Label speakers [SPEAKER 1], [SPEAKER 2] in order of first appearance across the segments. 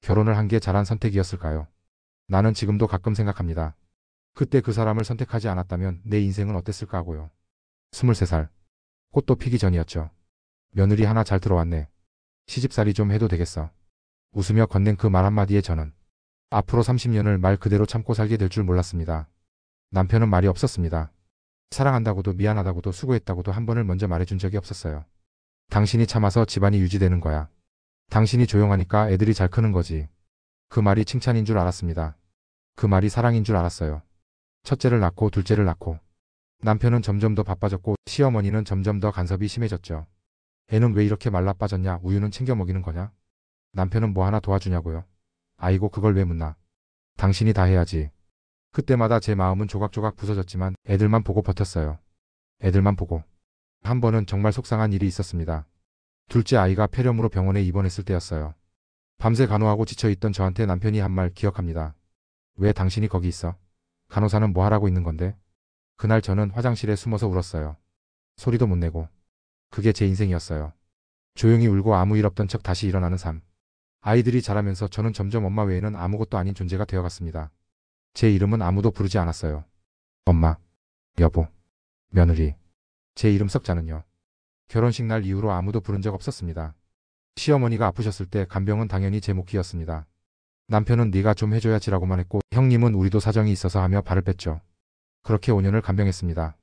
[SPEAKER 1] 결혼을 한 게 잘한 선택이었을까요? 나는 지금도 가끔 생각합니다. 그때 그 사람을 선택하지 않았다면 내 인생은 어땠을까 하고요. 23살. 꽃도 피기 전이었죠. 며느리 하나 잘 들어왔네. 시집살이 좀 해도 되겠어. 웃으며 건넨 그 말 한마디에 저는 앞으로 30년을 말 그대로 참고 살게 될 줄 몰랐습니다. 남편은 말이 없었습니다. 사랑한다고도 미안하다고도 수고했다고도 한 번을 먼저 말해준 적이 없었어요. 당신이 참아서 집안이 유지되는 거야. 당신이 조용하니까 애들이 잘 크는 거지. 그 말이 칭찬인 줄 알았습니다. 그 말이 사랑인 줄 알았어요. 첫째를 낳고 둘째를 낳고 남편은 점점 더 바빠졌고 시어머니는 점점 더 간섭이 심해졌죠. 애는 왜 이렇게 말라 빠졌냐, 우유는 챙겨 먹이는 거냐? 남편은 뭐 하나 도와주냐고요. 아이고 그걸 왜 묻나. 당신이 다 해야지. 그때마다 제 마음은 조각조각 부서졌지만 애들만 보고 버텼어요. 애들만 보고. 한 번은 정말 속상한 일이 있었습니다. 둘째 아이가 폐렴으로 병원에 입원했을 때였어요. 밤새 간호하고 지쳐있던 저한테 남편이 한 말 기억합니다. 왜 당신이 거기 있어? 간호사는 뭐 하라고 있는 건데? 그날 저는 화장실에 숨어서 울었어요. 소리도 못 내고. 그게 제 인생이었어요. 조용히 울고 아무 일 없던 척 다시 일어나는 삶. 아이들이 자라면서 저는 점점 엄마 외에는 아무것도 아닌 존재가 되어갔습니다. 제 이름은 아무도 부르지 않았어요. 엄마, 여보, 며느리. 제 이름 석자는요. 결혼식 날 이후로 아무도 부른 적 없었습니다. 시어머니가 아프셨을 때 간병은 당연히 제 몫이었습니다. 남편은 네가 좀 해줘야지라고만 했고 형님은 우리도 사정이 있어서 하며 발을 뺐죠. 그렇게 5년을 간병했습니다.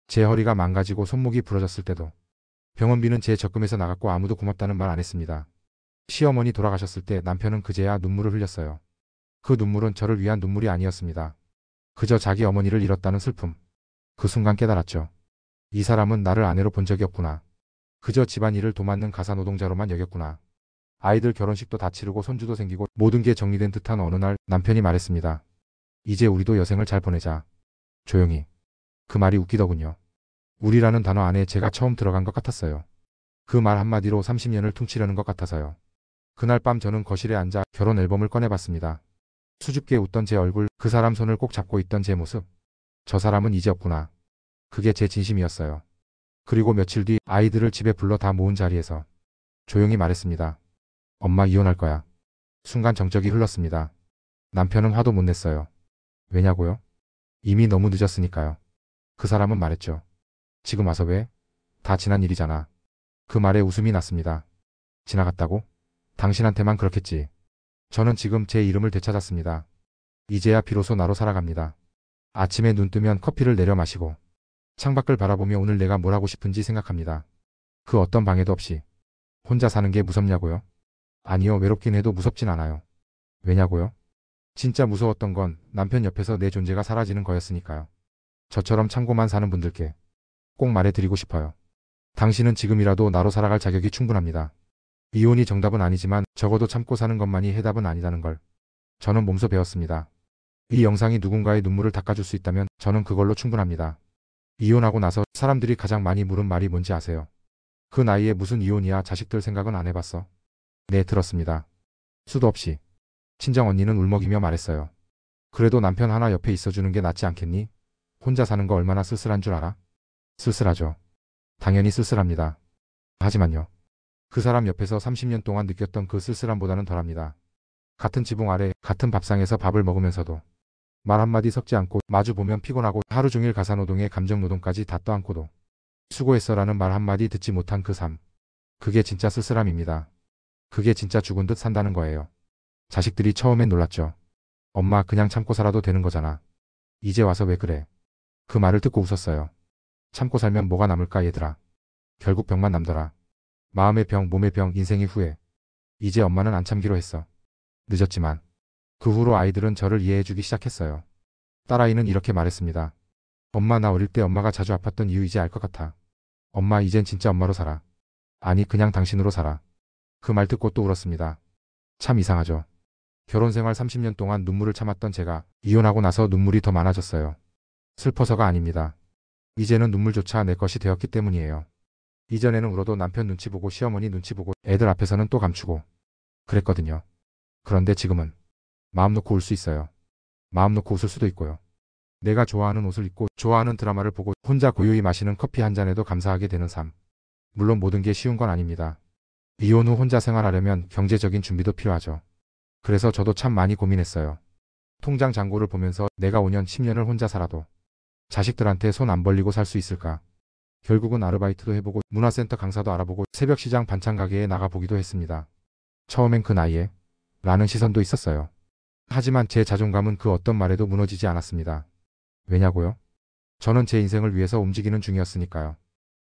[SPEAKER 1] 제 허리가 망가지고 손목이 부러졌을 때도 병원비는 제 적금에서 나갔고 아무도 고맙다는 말 안 했습니다. 시어머니 돌아가셨을 때 남편은 그제야 눈물을 흘렸어요. 그 눈물은 저를 위한 눈물이 아니었습니다. 그저 자기 어머니를 잃었다는 슬픔. 그 순간 깨달았죠. 이 사람은 나를 아내로 본 적이 없구나. 그저 집안일을 도맡는 가사노동자로만 여겼구나. 아이들 결혼식도 다 치르고 손주도 생기고 모든 게 정리된 듯한 어느 날 남편이 말했습니다. 이제 우리도 여생을 잘 보내자. 조용히. 그 말이 웃기더군요. 우리라는 단어 안에 제가 처음 들어간 것 같았어요. 그 말 한마디로 30년을 퉁치려는 것 같아서요. 그날 밤 저는 거실에 앉아 결혼 앨범을 꺼내봤습니다. 수줍게 웃던 제 얼굴, 그 사람 손을 꼭 잡고 있던 제 모습. 저 사람은 이제 없구나. 그게 제 진심이었어요. 그리고 며칠 뒤 아이들을 집에 불러 다 모은 자리에서 조용히 말했습니다. 엄마 이혼할 거야. 순간 정적이 흘렀습니다. 남편은 화도 못 냈어요. 왜냐고요? 이미 너무 늦었으니까요. 그 사람은 말했죠. 지금 와서 왜? 다 지난 일이잖아. 그 말에 웃음이 났습니다. 지나갔다고? 당신한테만 그렇겠지. 저는 지금 제 이름을 되찾았습니다. 이제야 비로소 나로 살아갑니다. 아침에 눈 뜨면 커피를 내려 마시고 창밖을 바라보며 오늘 내가 뭘 하고 싶은지 생각합니다. 그 어떤 방해도 없이. 혼자 사는 게 무섭냐고요? 아니요, 외롭긴 해도 무섭진 않아요. 왜냐고요? 진짜 무서웠던 건 남편 옆에서 내 존재가 사라지는 거였으니까요. 저처럼 참고만 사는 분들께 꼭 말해드리고 싶어요. 당신은 지금이라도 나로 살아갈 자격이 충분합니다. 이혼이 정답은 아니지만 적어도 참고 사는 것만이 해답은 아니라는 걸 저는 몸소 배웠습니다. 이 영상이 누군가의 눈물을 닦아줄 수 있다면 저는 그걸로 충분합니다. 이혼하고 나서 사람들이 가장 많이 물은 말이 뭔지 아세요? 그 나이에 무슨 이혼이야, 자식들 생각은 안 해봤어? 네, 들었습니다. 수도 없이. 친정 언니는 울먹이며 말했어요. 그래도 남편 하나 옆에 있어주는 게 낫지 않겠니? 혼자 사는 거 얼마나 쓸쓸한 줄 알아? 쓸쓸하죠. 당연히 쓸쓸합니다. 하지만요. 그 사람 옆에서 30년 동안 느꼈던 그 쓸쓸함보다는 덜합니다. 같은 지붕 아래 같은 밥상에서 밥을 먹으면서도 말 한마디 섞지 않고 마주보면 피곤하고 하루 종일 가사노동에 감정노동까지 다 떠안고도 수고했어라는 말 한마디 듣지 못한 그 삶. 그게 진짜 쓸쓸함입니다. 그게 진짜 죽은 듯 산다는 거예요. 자식들이 처음엔 놀랐죠. 엄마 그냥 참고 살아도 되는 거잖아. 이제 와서 왜 그래? 그 말을 듣고 웃었어요. 참고 살면 뭐가 남을까 얘들아. 결국 병만 남더라. 마음의 병, 몸의 병, 인생의 후회. 이제 엄마는 안 참기로 했어. 늦었지만. 그 후로 아이들은 저를 이해해주기 시작했어요. 딸아이는 이렇게 말했습니다. 엄마 나 어릴 때 엄마가 자주 아팠던 이유 이제 알 것 같아. 엄마 이젠 진짜 엄마로 살아. 아니 그냥 당신으로 살아. 그 말 듣고 또 울었습니다. 참 이상하죠. 결혼생활 30년 동안 눈물을 참았던 제가 이혼하고 나서 눈물이 더 많아졌어요. 슬퍼서가 아닙니다. 이제는 눈물조차 내 것이 되었기 때문이에요. 이전에는 울어도 남편 눈치 보고 시어머니 눈치 보고 애들 앞에서는 또 감추고 그랬거든요. 그런데 지금은 마음 놓고 울 수 있어요. 마음 놓고 웃을 수도 있고요. 내가 좋아하는 옷을 입고 좋아하는 드라마를 보고 혼자 고요히 마시는 커피 한 잔에도 감사하게 되는 삶. 물론 모든 게 쉬운 건 아닙니다. 이혼 후 혼자 생활하려면 경제적인 준비도 필요하죠. 그래서 저도 참 많이 고민했어요. 통장 잔고를 보면서 내가 5년, 10년을 혼자 살아도 자식들한테 손 안 벌리고 살 수 있을까? 결국은 아르바이트도 해보고 문화센터 강사도 알아보고 새벽 시장 반찬 가게에 나가보기도 했습니다. 처음엔 그 나이에 라는 시선도 있었어요. 하지만 제 자존감은 그 어떤 말에도 무너지지 않았습니다. 왜냐고요? 저는 제 인생을 위해서 움직이는 중이었으니까요.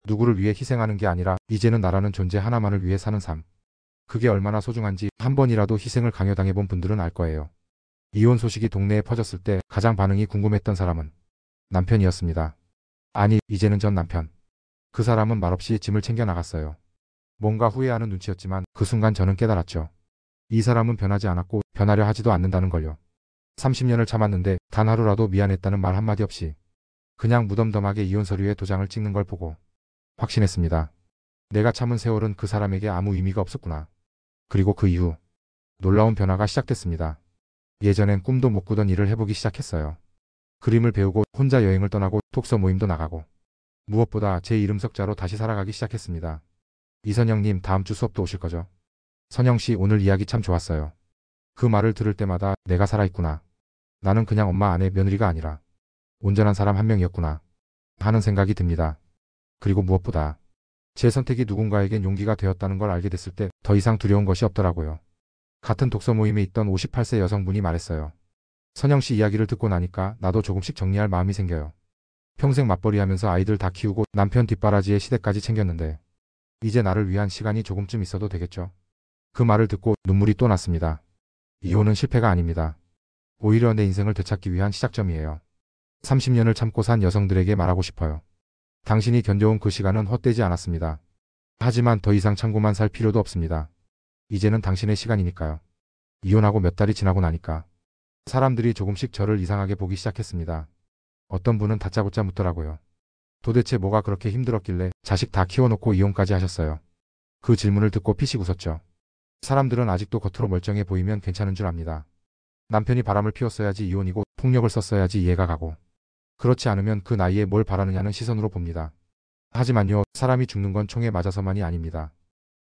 [SPEAKER 1] 누구를 위해 희생하는 게 아니라 이제는 나라는 존재 하나만을 위해 사는 삶. 그게 얼마나 소중한지 한 번이라도 희생을 강요당해 본 분들은 알 거예요. 이혼 소식이 동네에 퍼졌을 때 가장 반응이 궁금했던 사람은 남편이었습니다. 아니, 이제는 전 남편. 그 사람은 말없이 짐을 챙겨 나갔어요. 뭔가 후회하는 눈치였지만 그 순간 저는 깨달았죠. 이 사람은 변하지 않았고 변하려 하지도 않는다는 걸요. 30년을 참았는데 단 하루라도 미안했다는 말 한마디 없이 그냥 무덤덤하게 이혼 서류에 도장을 찍는 걸 보고 확신했습니다. 내가 참은 세월은 그 사람에게 아무 의미가 없었구나. 그리고 그 이후 놀라운 변화가 시작됐습니다. 예전엔 꿈도 못 꾸던 일을 해보기 시작했어요. 그림을 배우고 혼자 여행을 떠나고 독서 모임도 나가고 무엇보다 제 이름 석자로 다시 살아가기 시작했습니다. 이선영님, 다음 주 수업도 오실 거죠? 선영씨, 오늘 이야기 참 좋았어요. 그 말을 들을 때마다 내가 살아있구나. 나는 그냥 엄마, 아내, 며느리가 아니라 온전한 사람 한 명이었구나 하는 생각이 듭니다. 그리고 무엇보다 제 선택이 누군가에겐 용기가 되었다는 걸 알게 됐을 때 더 이상 두려운 것이 없더라고요. 같은 독서 모임에 있던 58세 여성분이 말했어요. 선영씨 이야기를 듣고 나니까 나도 조금씩 정리할 마음이 생겨요. 평생 맞벌이하면서 아이들 다 키우고 남편 뒷바라지에 시댁까지 챙겼는데 이제 나를 위한 시간이 조금쯤 있어도 되겠죠. 그 말을 듣고 눈물이 또 났습니다. 이혼은 실패가 아닙니다. 오히려 내 인생을 되찾기 위한 시작점이에요. 30년을 참고 산 여성들에게 말하고 싶어요. 당신이 견뎌온 그 시간은 헛되지 않았습니다. 하지만 더 이상 참고만 살 필요도 없습니다. 이제는 당신의 시간이니까요. 이혼하고 몇 달이 지나고 나니까 사람들이 조금씩 저를 이상하게 보기 시작했습니다. 어떤 분은 다짜고짜 묻더라고요. 도대체 뭐가 그렇게 힘들었길래 자식 다 키워놓고 이혼까지 하셨어요? 그 질문을 듣고 피식 웃었죠. 사람들은 아직도 겉으로 멀쩡해 보이면 괜찮은 줄 압니다. 남편이 바람을 피웠어야지 이혼이고 폭력을 썼어야지 이해가 가고 그렇지 않으면 그 나이에 뭘 바라느냐는 시선으로 봅니다. 하지만요, 사람이 죽는 건 총에 맞아서만이 아닙니다.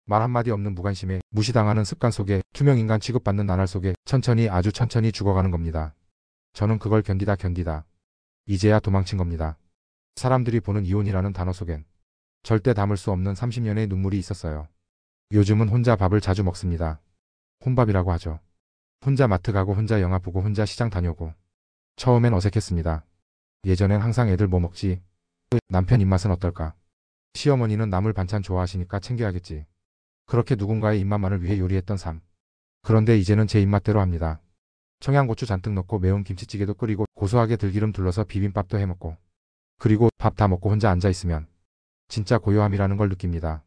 [SPEAKER 1] 말 한마디 없는 무관심에 무시당하는 습관 속에 투명인간 취급받는 나날 속에 천천히, 아주 천천히 죽어가는 겁니다. 저는 그걸 견디다 이제야 도망친 겁니다. 사람들이 보는 이혼이라는 단어 속엔 절대 담을 수 없는 30년의 눈물이 있었어요. 요즘은 혼자 밥을 자주 먹습니다. 혼밥이라고 하죠. 혼자 마트 가고 혼자 영화 보고 혼자 시장 다녀오고. 처음엔 어색했습니다. 예전엔 항상 애들 뭐 먹지? 남편 입맛은 어떨까? 시어머니는 나물 반찬 좋아하시니까 챙겨야겠지. 그렇게 누군가의 입맛만을 위해 요리했던 삶. 그런데 이제는 제 입맛대로 합니다. 청양고추 잔뜩 넣고 매운 김치찌개도 끓이고 고소하게 들기름 둘러서 비빔밥도 해먹고 그리고 밥 다 먹고 혼자 앉아있으면 진짜 고요함이라는 걸 느낍니다.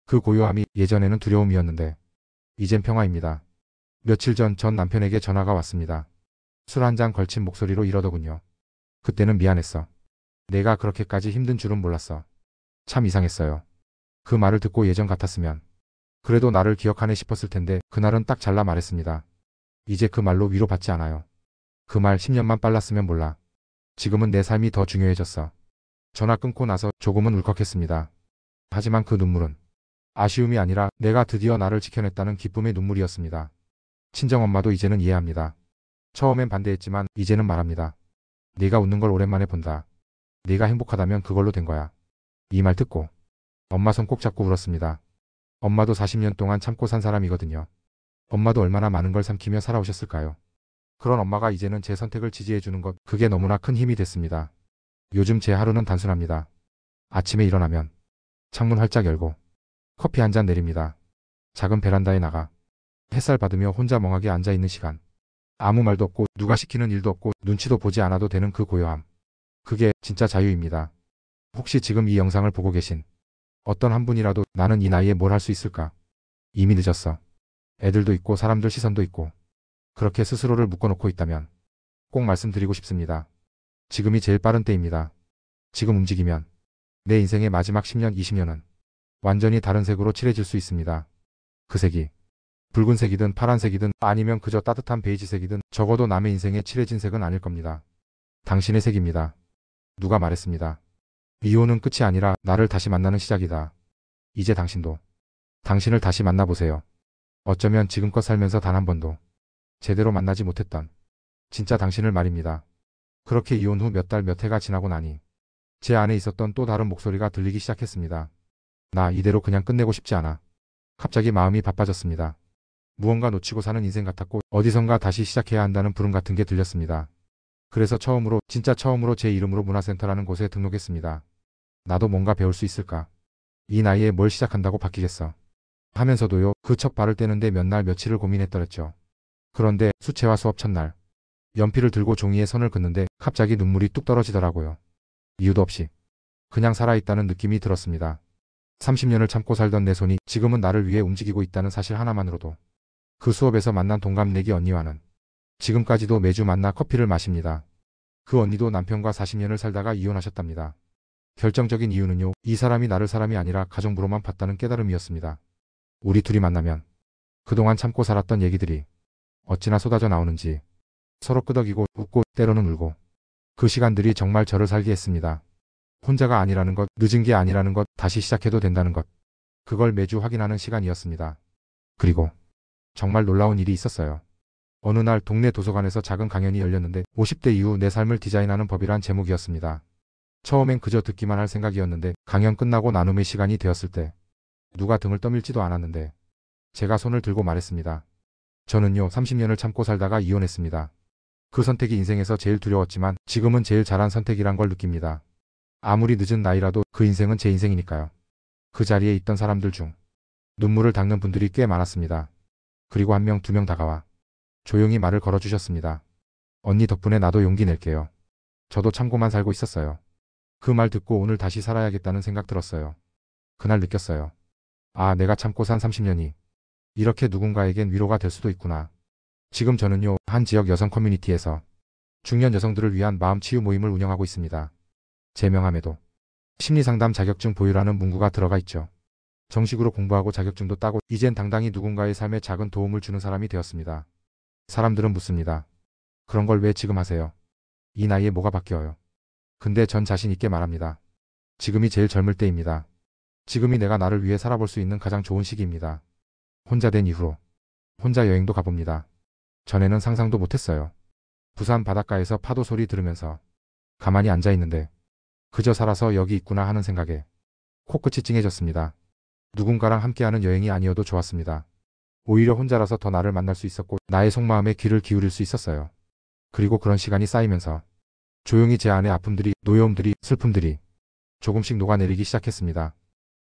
[SPEAKER 1] 그 고요함이 예전에는 두려움이었는데 이젠 평화입니다. 며칠 전 남편에게 전화가 왔습니다. 술 한 잔 걸친 목소리로 이러더군요. 그때는 미안했어. 내가 그렇게까지 힘든 줄은 몰랐어. 참 이상했어요. 그 말을 듣고 예전 같았으면 그래도 나를 기억하네 싶었을 텐데 그날은 딱 잘라 말했습니다. 이제 그 말로 위로받지 않아요. 그 말 10년만 빨랐으면 몰라. 지금은 내 삶이 더 중요해졌어. 전화 끊고 나서 조금은 울컥했습니다. 하지만 그 눈물은 아쉬움이 아니라 내가 드디어 나를 지켜냈다는 기쁨의 눈물이었습니다. 친정엄마도 이제는 이해합니다. 처음엔 반대했지만 이제는 말합니다. 네가 웃는 걸 오랜만에 본다. 네가 행복하다면 그걸로 된 거야. 이 말 듣고 엄마 손 꼭 잡고 울었습니다. 엄마도 40년 동안 참고 산 사람이거든요. 엄마도 얼마나 많은 걸 삼키며 살아오셨을까요? 그런 엄마가 이제는 제 선택을 지지해주는 것, 그게 너무나 큰 힘이 됐습니다. 요즘 제 하루는 단순합니다. 아침에 일어나면 창문 활짝 열고 커피 한 잔 내립니다. 작은 베란다에 나가 햇살 받으며 혼자 멍하게 앉아있는 시간. 아무 말도 없고 누가 시키는 일도 없고 눈치도 보지 않아도 되는 그 고요함. 그게 진짜 자유입니다. 혹시 지금 이 영상을 보고 계신 어떤 한 분이라도 나는 이 나이에 뭘 할 수 있을까? 이미 늦었어. 애들도 있고 사람들 시선도 있고 그렇게 스스로를 묶어놓고 있다면 꼭 말씀드리고 싶습니다. 지금이 제일 빠른 때입니다. 지금 움직이면 내 인생의 마지막 10년, 20년은 완전히 다른 색으로 칠해질 수 있습니다. 그 색이 붉은색이든 파란색이든 아니면 그저 따뜻한 베이지색이든 적어도 남의 인생에 칠해진 색은 아닐 겁니다. 당신의 색입니다. 누가 말했습니다. 이혼은 끝이 아니라 나를 다시 만나는 시작이다. 이제 당신도 당신을 다시 만나보세요. 어쩌면 지금껏 살면서 단 한 번도 제대로 만나지 못했던 진짜 당신을 말입니다. 그렇게 이혼 후 몇 달 몇 해가 지나고 나니 제 안에 있었던 또 다른 목소리가 들리기 시작했습니다. 나 이대로 그냥 끝내고 싶지 않아. 갑자기 마음이 바빠졌습니다. 무언가 놓치고 사는 인생 같았고 어디선가 다시 시작해야 한다는 부름 같은 게 들렸습니다. 그래서 처음으로 진짜 처음으로 제 이름으로 문화센터라는 곳에 등록했습니다. 나도 뭔가 배울 수 있을까? 이 나이에 뭘 시작한다고 바뀌겠어? 하면서도요, 그 첫 발을 떼는데 몇 날 며칠을 고민했더랬죠. 그런데 수채화 수업 첫날 연필을 들고 종이에 선을 긋는데 갑자기 눈물이 뚝 떨어지더라고요. 이유도 없이 그냥 살아있다는 느낌이 들었습니다. 30년을 참고 살던 내 손이 지금은 나를 위해 움직이고 있다는 사실 하나만으로도 그 수업에서 만난 동갑내기 언니와는 지금까지도 매주 만나 커피를 마십니다. 그 언니도 남편과 40년을 살다가 이혼하셨답니다. 결정적인 이유는요, 이 사람이 나를 사람이 아니라 가정부로만 봤다는 깨달음이었습니다. 우리 둘이 만나면 그동안 참고 살았던 얘기들이 어찌나 쏟아져 나오는지 서로 끄덕이고 웃고 때로는 울고 그 시간들이 정말 저를 살게 했습니다. 혼자가 아니라는 것, 늦은 게 아니라는 것, 다시 시작해도 된다는 것. 그걸 매주 확인하는 시간이었습니다. 그리고 정말 놀라운 일이 있었어요. 어느 날 동네 도서관에서 작은 강연이 열렸는데 50대 이후 내 삶을 디자인하는 법이란 제목이었습니다. 처음엔 그저 듣기만 할 생각이었는데 강연 끝나고 나눔의 시간이 되었을 때 누가 등을 떠밀지도 않았는데 제가 손을 들고 말했습니다. 저는요 30년을 참고 살다가 이혼했습니다. 그 선택이 인생에서 제일 두려웠지만 지금은 제일 잘한 선택이란 걸 느낍니다. 아무리 늦은 나이라도 그 인생은 제 인생이니까요. 그 자리에 있던 사람들 중 눈물을 닦는 분들이 꽤 많았습니다. 그리고 한 명, 두 명 다가와 조용히 말을 걸어주셨습니다. 언니 덕분에 나도 용기 낼게요. 저도 참고만 살고 있었어요. 그 말 듣고 오늘 다시 살아야겠다는 생각 들었어요. 그날 느꼈어요. 아, 내가 참고 산 30년이 이렇게 누군가에겐 위로가 될 수도 있구나. 지금 저는요, 한 지역 여성 커뮤니티에서 중년 여성들을 위한 마음치유 모임을 운영하고 있습니다. 제 명함에도 심리상담 자격증 보유라는 문구가 들어가 있죠. 정식으로 공부하고 자격증도 따고 이젠 당당히 누군가의 삶에 작은 도움을 주는 사람이 되었습니다. 사람들은 묻습니다. 그런 걸 왜 지금 하세요? 이 나이에 뭐가 바뀌어요? 근데 전 자신 있게 말합니다. 지금이 제일 젊을 때입니다. 지금이 내가 나를 위해 살아볼 수 있는 가장 좋은 시기입니다. 혼자 된 이후로 혼자 여행도 가봅니다. 전에는 상상도 못했어요. 부산 바닷가에서 파도 소리 들으면서 가만히 앉아 있는데 그저 살아서 여기 있구나 하는 생각에 코끝이 찡해졌습니다. 누군가랑 함께하는 여행이 아니어도 좋았습니다. 오히려 혼자라서 더 나를 만날 수 있었고 나의 속마음에 귀를 기울일 수 있었어요. 그리고 그런 시간이 쌓이면서 조용히 제 안의 아픔들이, 노여움들이, 슬픔들이 조금씩 녹아내리기 시작했습니다.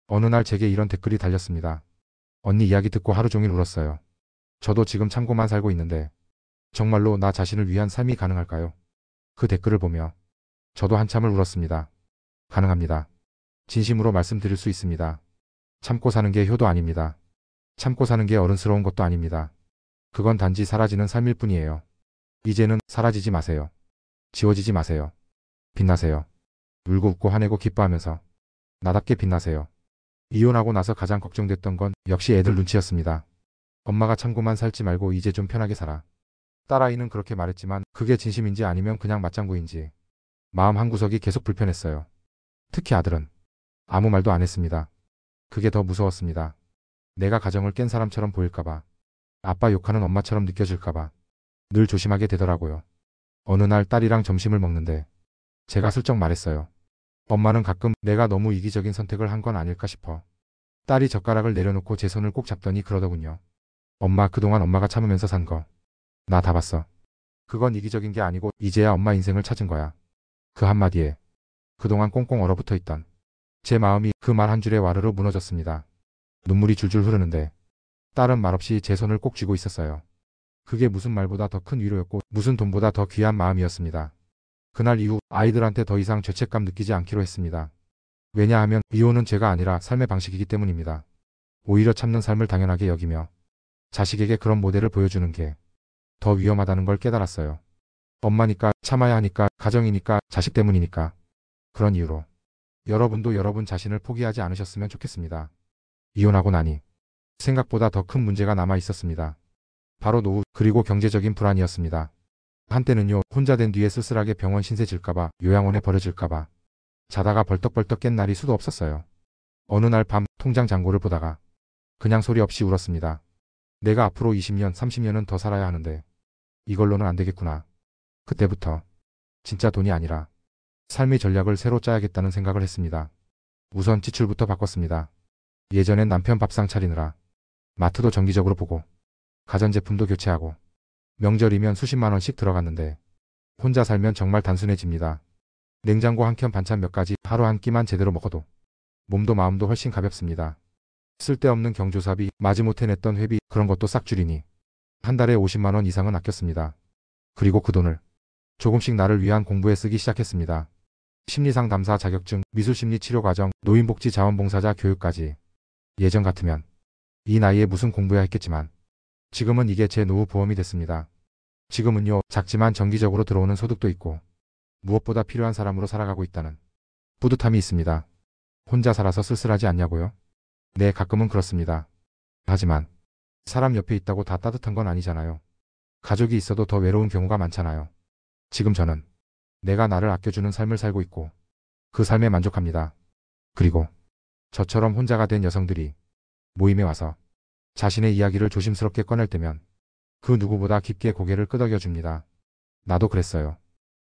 [SPEAKER 1] 어느 날 제게 이런 댓글이 달렸습니다. 언니 이야기 듣고 하루 종일 울었어요. 저도 지금 참고만 살고 있는데 정말로 나 자신을 위한 삶이 가능할까요? 그 댓글을 보며 저도 한참을 울었습니다. 가능합니다. 진심으로 말씀드릴 수 있습니다. 참고 사는 게 효도 아닙니다. 참고 사는 게 어른스러운 것도 아닙니다. 그건 단지 사라지는 삶일 뿐이에요. 이제는 사라지지 마세요. 지워지지 마세요. 빛나세요. 울고 웃고 화내고 기뻐하면서 나답게 빛나세요. 이혼하고 나서 가장 걱정됐던 건 역시 애들 눈치였습니다. 엄마가 참고만 살지 말고 이제 좀 편하게 살아. 딸아이는 그렇게 말했지만 그게 진심인지 아니면 그냥 맞장구인지 마음 한구석이 계속 불편했어요. 특히 아들은 아무 말도 안 했습니다. 그게 더 무서웠습니다. 내가 가정을 깬 사람처럼 보일까봐, 아빠 욕하는 엄마처럼 느껴질까봐 늘 조심하게 되더라고요. 어느 날 딸이랑 점심을 먹는데 제가 슬쩍 말했어요. 엄마는 가끔 내가 너무 이기적인 선택을 한 건 아닐까 싶어. 딸이 젓가락을 내려놓고 제 손을 꼭 잡더니 그러더군요. 엄마, 그동안 엄마가 참으면서 산 거 나 다 봤어. 그건 이기적인 게 아니고 이제야 엄마 인생을 찾은 거야. 그 한마디에 그동안 꽁꽁 얼어붙어 있던 제 마음이 그 말 한 줄에 와르르 무너졌습니다. 눈물이 줄줄 흐르는데 딸은 말없이 제 손을 꼭 쥐고 있었어요. 그게 무슨 말보다 더 큰 위로였고 무슨 돈보다 더 귀한 마음이었습니다. 그날 이후 아이들한테 더 이상 죄책감 느끼지 않기로 했습니다. 왜냐하면 이혼은 죄가 아니라 삶의 방식이기 때문입니다. 오히려 참는 삶을 당연하게 여기며 자식에게 그런 모델을 보여주는 게 더 위험하다는 걸 깨달았어요. 엄마니까, 참아야 하니까, 가정이니까, 자식 때문이니까. 그런 이유로 여러분도 여러분 자신을 포기하지 않으셨으면 좋겠습니다. 이혼하고 나니 생각보다 더 큰 문제가 남아 있었습니다. 바로 노후, 그리고 경제적인 불안이었습니다. 한때는요, 혼자 된 뒤에 쓸쓸하게 병원 신세 질까봐, 요양원에 버려질까봐 자다가 벌떡벌떡 깬 날이 수도 없었어요. 어느 날 밤 통장 잔고를 보다가 그냥 소리 없이 울었습니다. 내가 앞으로 20년, 30년은 더 살아야 하는데 이걸로는 안 되겠구나. 그때부터 진짜 돈이 아니라 삶의 전략을 새로 짜야겠다는 생각을 했습니다. 우선 지출부터 바꿨습니다. 예전엔 남편 밥상 차리느라 마트도 정기적으로 보고 가전제품도 교체하고 명절이면 수십만 원씩 들어갔는데 혼자 살면 정말 단순해집니다. 냉장고 한 켠 반찬 몇 가지 하루 한 끼만 제대로 먹어도 몸도 마음도 훨씬 가볍습니다. 쓸데없는 경조사비, 마지못해 냈던 회비 그런 것도 싹 줄이니 한 달에 50만 원 이상은 아꼈습니다. 그리고 그 돈을 조금씩 나를 위한 공부에 쓰기 시작했습니다. 심리상담사 자격증, 미술심리치료과정, 노인복지자원봉사자 교육까지. 예전 같으면 이 나이에 무슨 공부야 했겠지만 지금은 이게 제 노후 보험이 됐습니다. 지금은요, 작지만 정기적으로 들어오는 소득도 있고 무엇보다 필요한 사람으로 살아가고 있다는 뿌듯함이 있습니다. 혼자 살아서 쓸쓸하지 않냐고요? 네, 가끔은 그렇습니다. 하지만 사람 옆에 있다고 다 따뜻한 건 아니잖아요. 가족이 있어도 더 외로운 경우가 많잖아요. 지금 저는 내가 나를 아껴주는 삶을 살고 있고 그 삶에 만족합니다. 그리고 저처럼 혼자가 된 여성들이 모임에 와서 자신의 이야기를 조심스럽게 꺼낼 때면 그 누구보다 깊게 고개를 끄덕여 줍니다. 나도 그랬어요.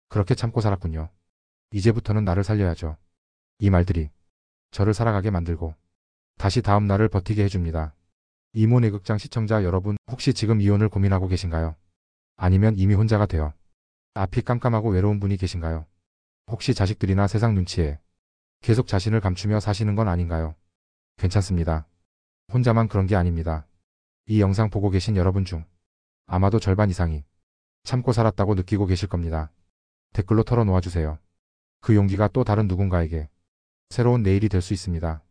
[SPEAKER 1] 그렇게 참고 살았군요. 이제부터는 나를 살려야죠. 이 말들이 저를 살아가게 만들고 다시 다음 날을 버티게 해줍니다. 이모내극장 시청자 여러분, 혹시 지금 이혼을 고민하고 계신가요? 아니면 이미 혼자가 되어 앞이 깜깜하고 외로운 분이 계신가요? 혹시 자식들이나 세상 눈치에 계속 자신을 감추며 사시는 건 아닌가요? 괜찮습니다. 혼자만 그런 게 아닙니다. 이 영상 보고 계신 여러분 중 아마도 절반 이상이 참고 살았다고 느끼고 계실 겁니다. 댓글로 털어놓아 주세요. 그 용기가 또 다른 누군가에게 새로운 내일이 될 수 있습니다.